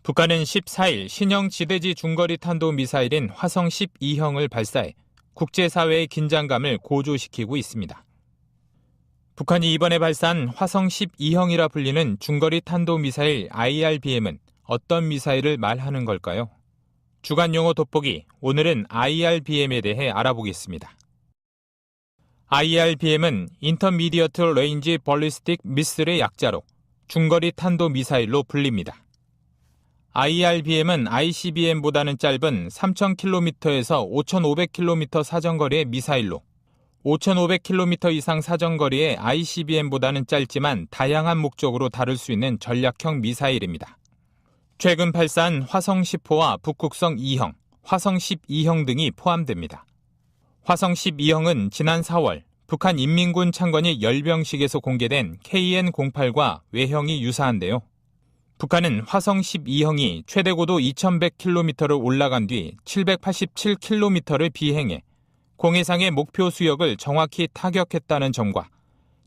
북한은 14일 신형 지대지 중거리 탄도 미사일인 화성 12형을 발사해 국제사회의 긴장감을 고조시키고 있습니다. 북한이 이번에 발사한 화성 12형이라 불리는 중거리 탄도 미사일 IRBM은 어떤 미사일을 말하는 걸까요? 주간 용어 돋보기, 오늘은 IRBM에 대해 알아보겠습니다. IRBM은 Intermediate Range Ballistic Missile의 약자로 중거리 탄도 미사일로 불립니다. IRBM은 ICBM보다는 짧은 3,000km에서 5,500km 사정거리의 미사일로 5,500km 이상 사정거리의 ICBM보다는 짧지만 다양한 목적으로 다룰 수 있는 전략형 미사일입니다. 최근 발사한 화성 10호와 북극성 2형, 화성 12형 등이 포함됩니다. 화성 12형은 지난 4월 북한 인민군 창건이 열병식에서 공개된 KN-08과 외형이 유사한데요. 북한은 화성 12형이 최대 고도 2,100km를 올라간 뒤 787km를 비행해 공해상의 목표 수역을 정확히 타격했다는 점과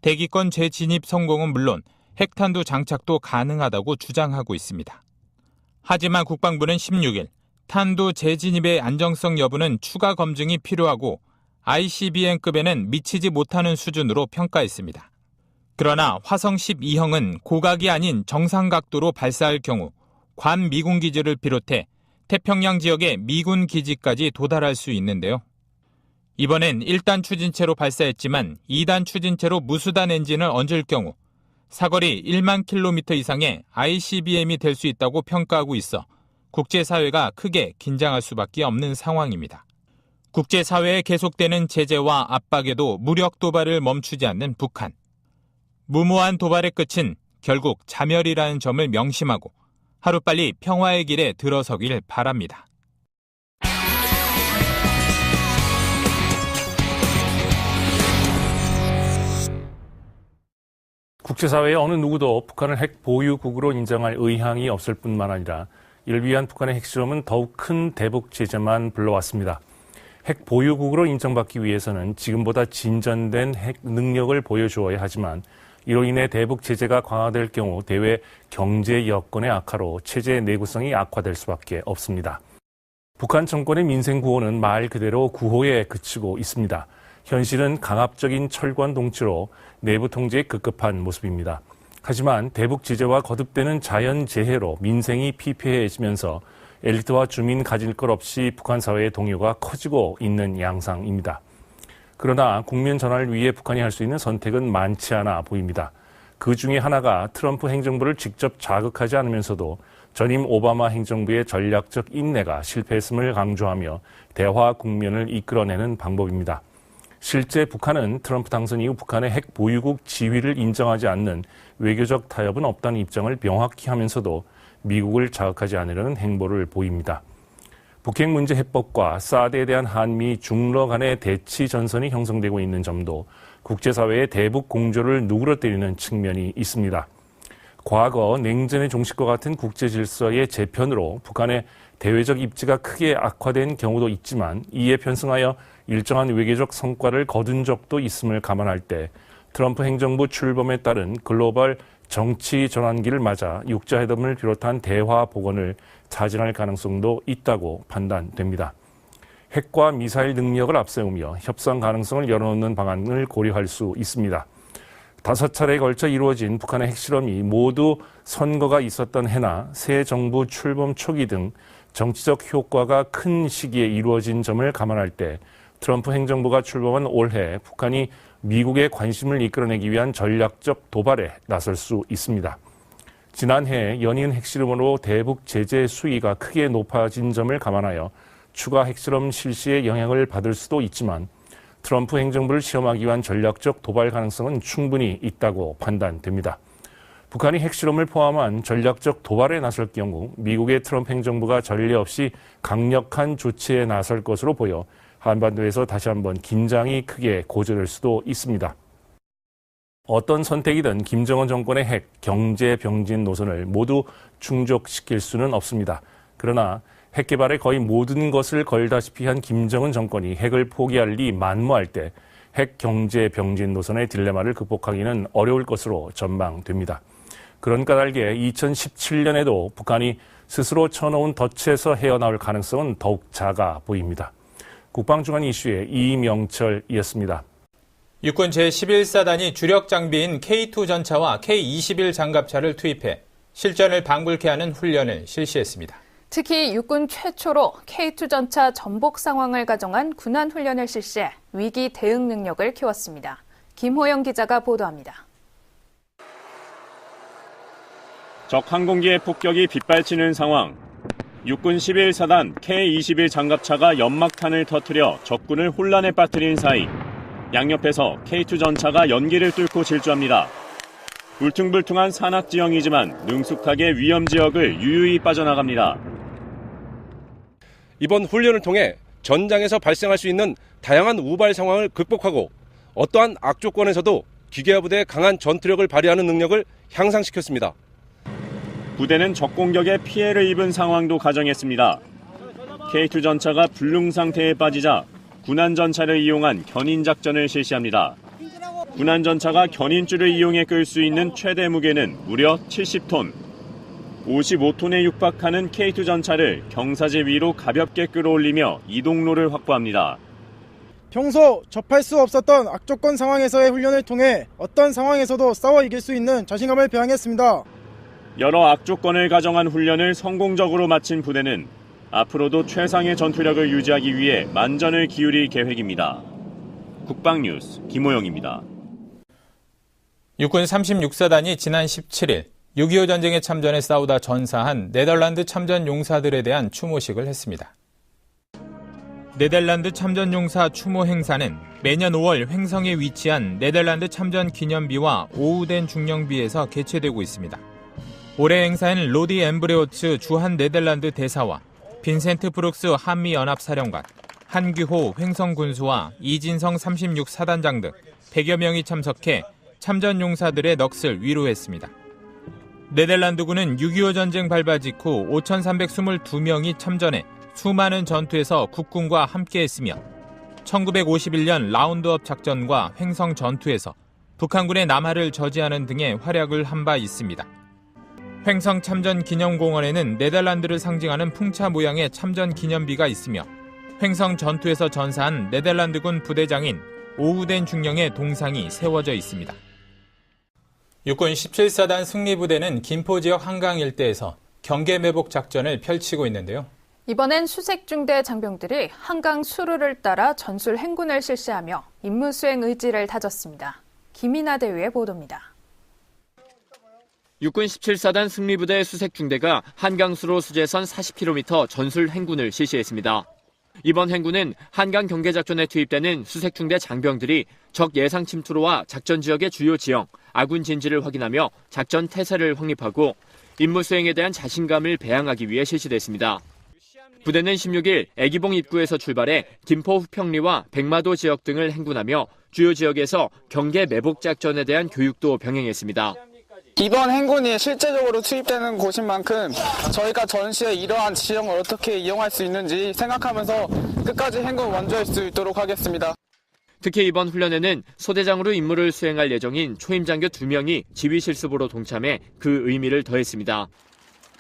대기권 재진입 성공은 물론 핵탄두 장착도 가능하다고 주장하고 있습니다. 하지만 국방부는 16일 탄두 재진입의 안정성 여부는 추가 검증이 필요하고 ICBM급에는 미치지 못하는 수준으로 평가했습니다. 그러나 화성 12형은 고각이 아닌 정상 각도로 발사할 경우 괌 미군 기지를 비롯해 태평양 지역의 미군 기지까지 도달할 수 있는데요. 이번엔 1단 추진체로 발사했지만 2단 추진체로 무수단 엔진을 얹을 경우 사거리 1만 킬로미터 이상의 ICBM이 될 수 있다고 평가하고 있어 국제사회가 크게 긴장할 수밖에 없는 상황입니다. 국제사회에 계속되는 제재와 압박에도 무력 도발을 멈추지 않는 북한. 무모한 도발의 끝은 결국 자멸이라는 점을 명심하고 하루빨리 평화의 길에 들어서길 바랍니다. 국제사회의 어느 누구도 북한을 핵 보유국으로 인정할 의향이 없을 뿐만 아니라 이를 위한 북한의 핵실험은 더욱 큰 대북 제재만 불러왔습니다. 핵 보유국으로 인정받기 위해서는 지금보다 진전된 핵 능력을 보여주어야 하지만 이로 인해 대북 제재가 강화될 경우 대외 경제 여건의 악화로 체제의 내구성이 악화될 수밖에 없습니다. 북한 정권의 민생 구호는 말 그대로 구호에 그치고 있습니다. 현실은 강압적인 철권 동치로 내부 통제에 급급한 모습입니다. 하지만 대북 제재와 거듭되는 자연재해로 민생이 피폐해지면서 엘리트와 주민 가질 것 없이 북한 사회의 동요가 커지고 있는 양상입니다. 그러나 국면 전환을 위해 북한이 할 수 있는 선택은 많지 않아 보입니다. 그 중에 하나가 트럼프 행정부를 직접 자극하지 않으면서도 전임 오바마 행정부의 전략적 인내가 실패했음을 강조하며 대화 국면을 이끌어내는 방법입니다. 실제 북한은 트럼프 당선 이후 북한의 핵 보유국 지위를 인정하지 않는 외교적 타협은 없다는 입장을 명확히 하면서도 미국을 자극하지 않으려는 행보를 보입니다. 북핵 문제 해법과 사드에 대한 한미 중러 간의 대치 전선이 형성되고 있는 점도 국제사회의 대북 공조를 누그러뜨리는 측면이 있습니다. 과거 냉전의 종식과 같은 국제 질서의 재편으로 북한의 대외적 입지가 크게 악화된 경우도 있지만 이에 편승하여 일정한 외교적 성과를 거둔 적도 있음을 감안할 때 트럼프 행정부 출범에 따른 글로벌 정치 전환기를 맞아 육자회담을 비롯한 대화 복원을 자진할 가능성도 있다고 판단됩니다. 핵과 미사일 능력을 앞세우며 협상 가능성을 열어놓는 방안을 고려할 수 있습니다. 5차례에 걸쳐 이루어진 북한의 핵실험이 모두 선거가 있었던 해나 새 정부 출범 초기 등 정치적 효과가 큰 시기에 이루어진 점을 감안할 때 트럼프 행정부가 출범한 올해 북한이 미국의 관심을 이끌어내기 위한 전략적 도발에 나설 수 있습니다. 지난해 연이은 핵실험으로 대북 제재 수위가 크게 높아진 점을 감안하여 추가 핵실험 실시에 영향을 받을 수도 있지만 트럼프 행정부를 시험하기 위한 전략적 도발 가능성은 충분히 있다고 판단됩니다. 북한이 핵실험을 포함한 전략적 도발에 나설 경우 미국의 트럼프 행정부가 전례 없이 강력한 조치에 나설 것으로 보여 한반도에서 다시 한번 긴장이 크게 고조될 수도 있습니다. 어떤 선택이든 김정은 정권의 핵, 경제 병진 노선을 모두 충족시킬 수는 없습니다. 그러나 핵 개발에 거의 모든 것을 걸다시피 한 김정은 정권이 핵을 포기할 리 만무할 때 핵 경제 병진 노선의 딜레마를 극복하기는 어려울 것으로 전망됩니다. 그런 까닭에 2017년에도 북한이 스스로 쳐놓은 덫에서 헤어나올 가능성은 더욱 작아 보입니다. 국방주간 이슈의 이명철이었습니다. 육군 제11사단이 주력 장비인 K2 전차와 K21 장갑차를 투입해 실전을 방불케 하는 훈련을 실시했습니다. 특히 육군 최초로 K2 전차 전복 상황을 가정한 군안 훈련을 실시해 위기 대응 능력을 키웠습니다. 김호영 기자가 보도합니다. 적 항공기의 폭격이 빗발치는 상황. 육군 11사단 K21 장갑차가 연막탄을 터뜨려 적군을 혼란에 빠뜨린 사이 양옆에서 K2 전차가 연기를 뚫고 질주합니다. 울퉁불퉁한 산악 지형이지만 능숙하게 위험 지역을 유유히 빠져나갑니다. 이번 훈련을 통해 전장에서 발생할 수 있는 다양한 우발 상황을 극복하고 어떠한 악조건에서도 기계화 부대의 강한 전투력을 발휘하는 능력을 향상시켰습니다. 부대는 적 공격에 피해를 입은 상황도 가정했습니다. K2 전차가 불능 상태에 빠지자 군안 전차를 이용한 견인 작전을 실시합니다. 군안 전차가 견인줄을 이용해 끌 수 있는 최대 무게는 무려 70톤. 55톤에 육박하는 K2 전차를 경사지 위로 가볍게 끌어올리며 이동로를 확보합니다. 평소 접할 수 없었던 악조건 상황에서의 훈련을 통해 어떤 상황에서도 싸워 이길 수 있는 자신감을 배양했습니다. 여러 악조건을 가정한 훈련을 성공적으로 마친 부대는 앞으로도 최상의 전투력을 유지하기 위해 만전을 기울일 계획입니다. 국방뉴스 김호영입니다. 육군 36사단이 지난 17일 6.25 전쟁에 참전해 싸우다 전사한 네덜란드 참전 용사들에 대한 추모식을 했습니다. 네덜란드 참전 용사 추모 행사는 매년 5월 횡성에 위치한 네덜란드 참전 기념비와 오후된 중령비에서 개최되고 있습니다. 올해 행사에는 로디 엠브레오츠 주한 네덜란드 대사와 빈센트 브룩스 한미연합사령관, 한규호 횡성군수와 이진성 36사단장 등 100여 명이 참석해 참전 용사들의 넋을 위로했습니다. 네덜란드군은 6.25 전쟁 발발 직후 5,322명이 참전해 수많은 전투에서 국군과 함께했으며 1951년 라운드업 작전과 횡성 전투에서 북한군의 남하를 저지하는 등의 활약을 한 바 있습니다. 횡성 참전 기념공원에는 네덜란드를 상징하는 풍차 모양의 참전 기념비가 있으며 횡성 전투에서 전사한 네덜란드군 부대장인 오후된 중령의 동상이 세워져 있습니다. 육군 17사단 승리부대는 김포 지역 한강 일대에서 경계 매복 작전을 펼치고 있는데요. 이번엔 수색중대 장병들이 한강 수루를 따라 전술 행군을 실시하며 임무 수행 의지를 다졌습니다. 김이나 대위의 보도입니다. 육군 17사단 승리부대 수색중대가 한강수로 수제선 40km 전술 행군을 실시했습니다. 이번 행군은 한강 경계작전에 투입되는 수색중대 장병들이 적 예상 침투로와 작전 지역의 주요 지형, 아군 진지를 확인하며 작전 태세를 확립하고 임무 수행에 대한 자신감을 배양하기 위해 실시됐습니다. 부대는 16일 애기봉 입구에서 출발해 김포 후평리와 백마도 지역 등을 행군하며 주요 지역에서 경계 매복 작전에 대한 교육도 병행했습니다. 이번 행군이 실제적으로 투입되는 곳인 만큼 저희가 전시에 이러한 지형을 어떻게 이용할 수 있는지 생각하면서 끝까지 행군 완주할 수 있도록 하겠습니다. 특히 이번 훈련에는 소대장으로 임무를 수행할 예정인 초임장교 2명이 지휘실습으로 동참해 그 의미를 더했습니다.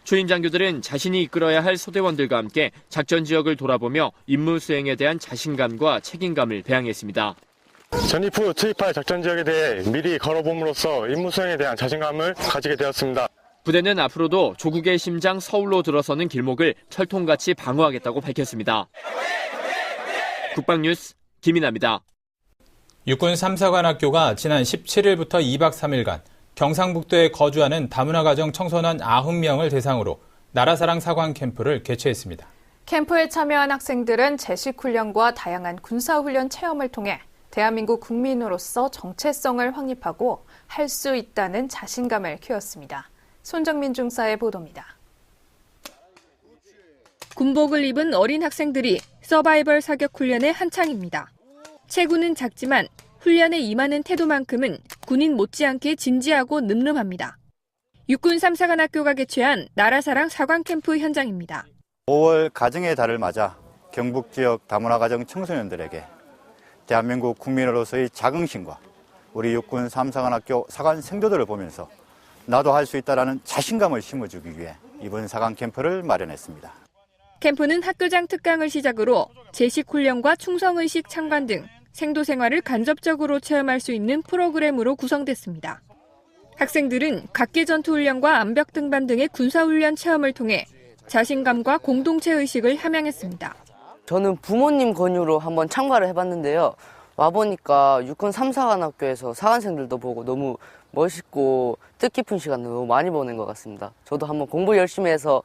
초임장교들은 자신이 이끌어야 할 소대원들과 함께 작전 지역을 돌아보며 임무 수행에 대한 자신감과 책임감을 배양했습니다. 전입 후 투입할 작전 지역에 대해 미리 걸어봄으로써 임무 수행에 대한 자신감을 가지게 되었습니다. 부대는 앞으로도 조국의 심장 서울로 들어서는 길목을 철통같이 방어하겠다고 밝혔습니다. 국방뉴스 김인아입니다. 육군 3사관학교가 지난 17일부터 2박 3일간 경상북도에 거주하는 다문화 가정 청소년 90명을 대상으로 나라사랑 사관 캠프를 개최했습니다. 캠프에 참여한 학생들은 제식훈련과 다양한 군사훈련 체험을 통해 대한민국 국민으로서 정체성을 확립하고 할 수 있다는 자신감을 키웠습니다. 손정민 중사의 보도입니다. 군복을 입은 어린 학생들이 서바이벌 사격 훈련에 한창입니다. 체구는 작지만 훈련에 임하는 태도만큼은 군인 못지않게 진지하고 늠름합니다. 육군 3사관학교가 개최한 나라사랑 사관 캠프 현장입니다. 5월 가정의 달을 맞아 경북 지역 다문화 가정 청소년들에게 대한민국 국민으로서의 자긍심과 우리 육군 3사관학교 사관 생도들을 보면서 나도 할 수 있다라는 자신감을 심어주기 위해 이번 4강 캠프를 마련했습니다. 캠프는 학교장 특강을 시작으로 제식 훈련과 충성의식 참관 등 생도 생활을 간접적으로 체험할 수 있는 프로그램으로 구성됐습니다. 학생들은 각계 전투 훈련과 암벽 등반 등의 군사 훈련 체험을 통해 자신감과 공동체 의식을 함양했습니다. 저는 부모님 권유로 한번 참가를 해봤는데요. 와보니까 육군 3, 4관 학교에서 사관생들도 보고 너무 멋있고 뜻깊은 시간 너무 많이 보낸 것 같습니다. 저도 한번 공부 열심히 해서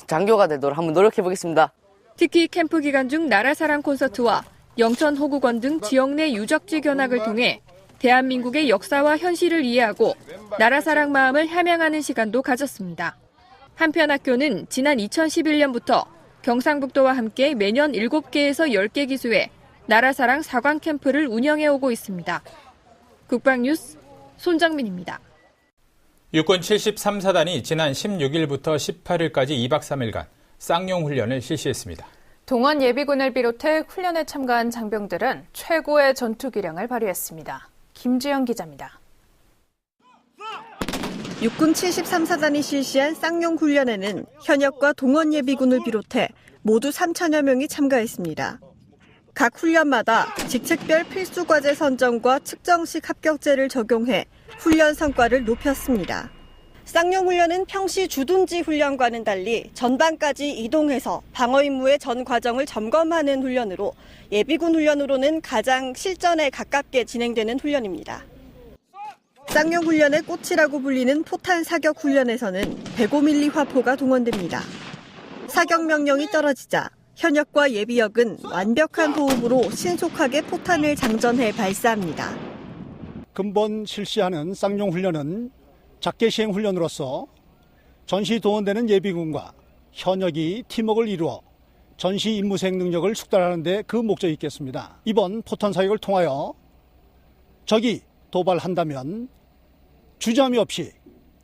장교가 되도록 한번 노력해보겠습니다. 특히 캠프 기간 중 나라사랑 콘서트와 영천 호국원 등 지역 내 유적지 견학을 통해 대한민국의 역사와 현실을 이해하고 나라사랑 마음을 함양하는 시간도 가졌습니다. 한편 학교는 지난 2011년부터 경상북도와 함께 매년 7개에서 10개 기수에 나라사랑 4관 캠프를 운영해오고 있습니다. 국방뉴스 손정민입니다. 육군 73사단이 지난 16일부터 18일까지 2박 3일간 쌍용 훈련을 실시했습니다. 동원 예비군을 비롯해 훈련에 참가한 장병들은 최고의 전투 기량을 발휘했습니다. 김지영 기자입니다. 육군 73사단이 실시한 쌍용 훈련에는 현역과 동원 예비군을 비롯해 모두 3천여 명이 참가했습니다. 각 훈련마다 직책별 필수과제 선정과 측정식 합격제를 적용해 훈련 성과를 높였습니다. 쌍용 훈련은 평시 주둔지 훈련과는 달리 전방까지 이동해서 방어 임무의 전 과정을 점검하는 훈련으로 예비군 훈련으로는 가장 실전에 가깝게 진행되는 훈련입니다. 쌍용 훈련의 꽃이라고 불리는 포탄 사격 훈련에서는 105mm 화포가 동원됩니다. 사격 명령이 떨어지자 현역과 예비역은 완벽한 호흡으로 신속하게 포탄을 장전해 발사합니다. 근본 실시하는 쌍용 훈련은 작계 시행 훈련으로서 전시 동원되는 예비군과 현역이 팀워크를 이루어 전시 임무 수행 능력을 숙달하는 데 그 목적이 있겠습니다. 이번 포탄 사격을 통하여 적이 도발한다면 주저함이 없이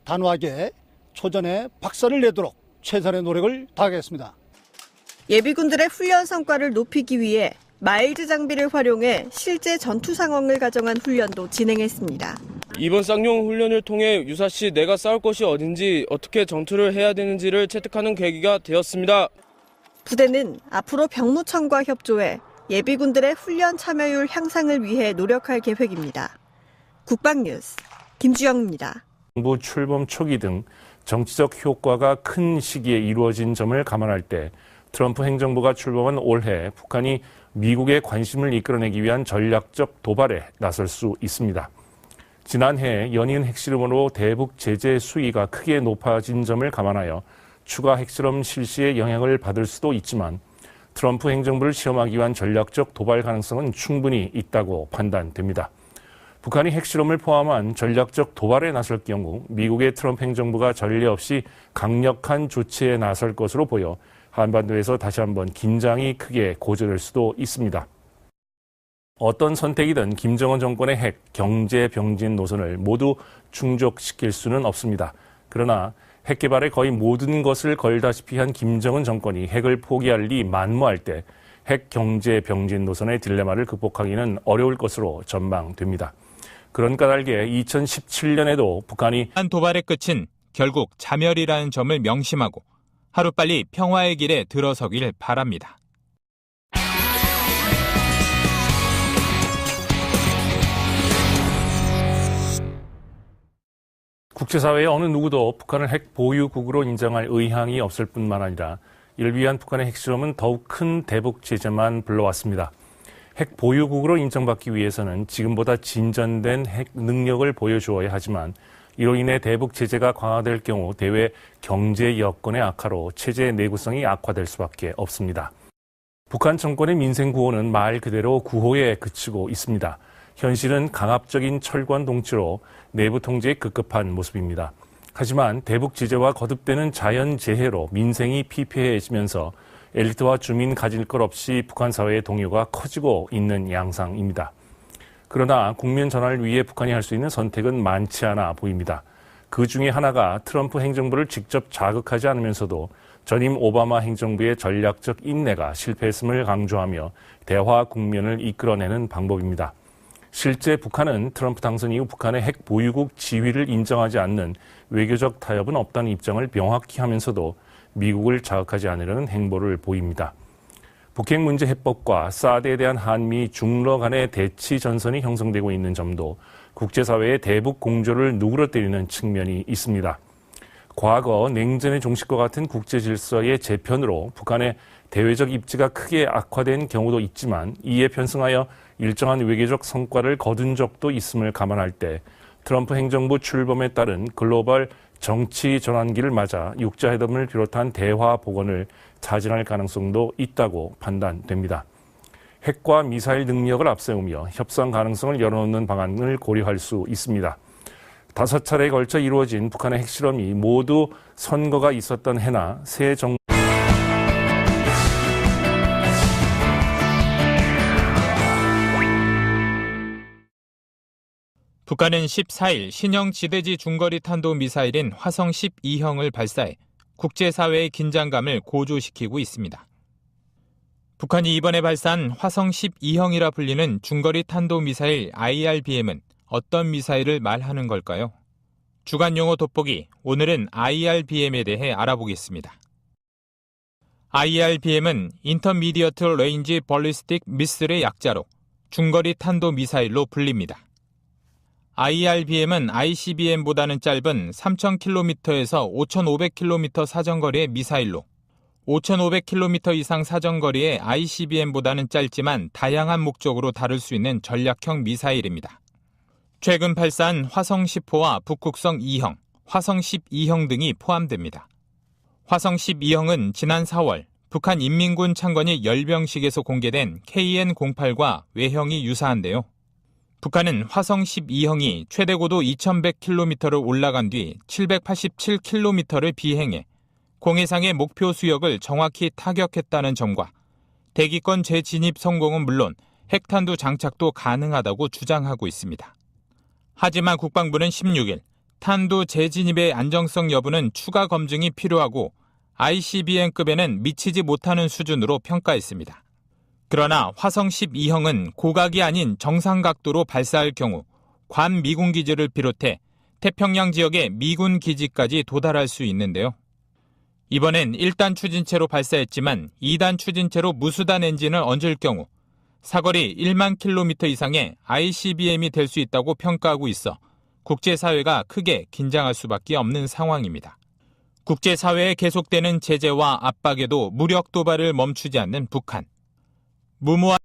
단호하게 초전에 박살을 내도록 최선의 노력을 다하겠습니다. 예비군들의 훈련 성과를 높이기 위해 마일드 장비를 활용해 실제 전투 상황을 가정한 훈련도 진행했습니다. 이번 쌍용 훈련을 통해 유사시 내가 싸울 곳이 어딘지 어떻게 전투를 해야 되는지를 체득하는 계기가 되었습니다. 부대는 앞으로 병무청과 협조해 예비군들의 훈련 참여율 향상을 위해 노력할 계획입니다. 국방뉴스 김주영입니다. 정부 출범 초기 등 정치적 효과가 큰 시기에 이루어진 점을 감안할 때 트럼프 행정부가 출범한 올해 북한이 미국의 관심을 이끌어내기 위한 전략적 도발에 나설 수 있습니다. 지난해 연이은 핵실험으로 대북 제재 수위가 크게 높아진 점을 감안하여 추가 핵실험 실시에 영향을 받을 수도 있지만 트럼프 행정부를 시험하기 위한 전략적 도발 가능성은 충분히 있다고 판단됩니다. 북한이 핵실험을 포함한 전략적 도발에 나설 경우 미국의 트럼프 행정부가 전례 없이 강력한 조치에 나설 것으로 보여 한반도에서 다시 한번 긴장이 크게 고조될 수도 있습니다. 어떤 선택이든 김정은 정권의 핵, 경제 병진 노선을 모두 충족시킬 수는 없습니다. 그러나 핵 개발에 거의 모든 것을 걸다시피 한 김정은 정권이 핵을 포기할 리 만무할 때 핵 경제 병진 노선의 딜레마를 극복하기는 어려울 것으로 전망됩니다. 그런 까닭에 2017년에도 북한이 한 도발의 끝은 결국 자멸이라는 점을 명심하고 하루빨리 평화의 길에 들어서길 바랍니다. 국제사회의 어느 누구도 북한을 핵 보유국으로 인정할 의향이 없을 뿐만 아니라 이를 위한 북한의 핵실험은 더욱 큰 대북 제재만 불러왔습니다. 핵 보유국으로 인정받기 위해서는 지금보다 진전된 핵 능력을 보여주어야 하지만 이로 인해 대북 제재가 강화될 경우 대외 경제 여건의 악화로 체제의 내구성이 악화될 수밖에 없습니다. 북한 정권의 민생 구호는 말 그대로 구호에 그치고 있습니다. 현실은 강압적인 철권 동치로 내부 통제에 급급한 모습입니다. 하지만 대북 제재와 거듭되는 자연재해로 민생이 피폐해지면서 엘리트와 주민 가질 것 없이 북한 사회의 동요가 커지고 있는 양상입니다. 그러나 국면 전환을 위해 북한이 할 수 있는 선택은 많지 않아 보입니다. 그 중에 하나가 트럼프 행정부를 직접 자극하지 않으면서도 전임 오바마 행정부의 전략적 인내가 실패했음을 강조하며 대화 국면을 이끌어내는 방법입니다. 실제 북한은 트럼프 당선 이후 북한의 핵 보유국 지위를 인정하지 않는 외교적 타협은 없다는 입장을 명확히 하면서도 미국을 자극하지 않으려는 행보를 보입니다. 북핵 문제 해법과 사드에 대한 한미 중러 간의 대치 전선이 형성되고 있는 점도 국제사회의 대북 공조를 누그러뜨리는 측면이 있습니다. 과거 냉전의 종식과 같은 국제 질서의 재편으로 북한의 대외적 입지가 크게 악화된 경우도 있지만 이에 편승하여 일정한 외교적 성과를 거둔 적도 있음을 감안할 때 트럼프 행정부 출범에 따른 글로벌 정치 전환기를 맞아 육자회담을 비롯한 대화 복원을 타진할 가능성도 있다고 판단됩니다. 핵과 미사일 능력을 앞세우며 협상 가능성을 열어놓는 방안을 고려할 수 있습니다. 5차례에 걸쳐 이루어진 북한의 핵실험이 모두 선거가 있었던 해나 새 정부 북한은 14일 신형 지대지 중거리 탄도 미사일인 화성 12형을 발사해 국제사회의 긴장감을 고조시키고 있습니다. 북한이 이번에 발사한 화성 12형이라 불리는 중거리 탄도 미사일 IRBM은 어떤 미사일을 말하는 걸까요? 주간 용어 돋보기, 오늘은 IRBM에 대해 알아보겠습니다. IRBM은 인터미디어트 레인지 벌리스틱 미슬의 약자로 중거리 탄도 미사일로 불립니다. IRBM은 ICBM보다는 짧은 3,000km에서 5,500km 사정거리의 미사일로 5,500km 이상 사정거리의 ICBM보다는 짧지만 다양한 목적으로 다룰 수 있는 전략형 미사일입니다. 최근 발사한 화성 10호와 북극성 2형, 화성 12형 등이 포함됩니다. 화성 12형은 지난 4월 북한 인민군 창건이 열병식에서 공개된 KN-08과 외형이 유사한데요. 북한은 화성 12형이 최대 고도 2,100km를 올라간 뒤 787km를 비행해 공해상의 목표 수역을 정확히 타격했다는 점과 대기권 재진입 성공은 물론 핵탄두 장착도 가능하다고 주장하고 있습니다. 하지만 국방부는 16일 탄두 재진입의 안정성 여부는 추가 검증이 필요하고 ICBM급에는 미치지 못하는 수준으로 평가했습니다. 그러나 화성 12형은 고각이 아닌 정상 각도로 발사할 경우 괌 미군 기지를 비롯해 태평양 지역의 미군 기지까지 도달할 수 있는데요. 이번엔 1단 추진체로 발사했지만 2단 추진체로 무수단 엔진을 얹을 경우 사거리 1만 킬로미터 이상의 ICBM이 될 수 있다고 평가하고 있어 국제사회가 크게 긴장할 수밖에 없는 상황입니다. 국제사회에 계속되는 제재와 압박에도 무력 도발을 멈추지 않는 북한. 무모한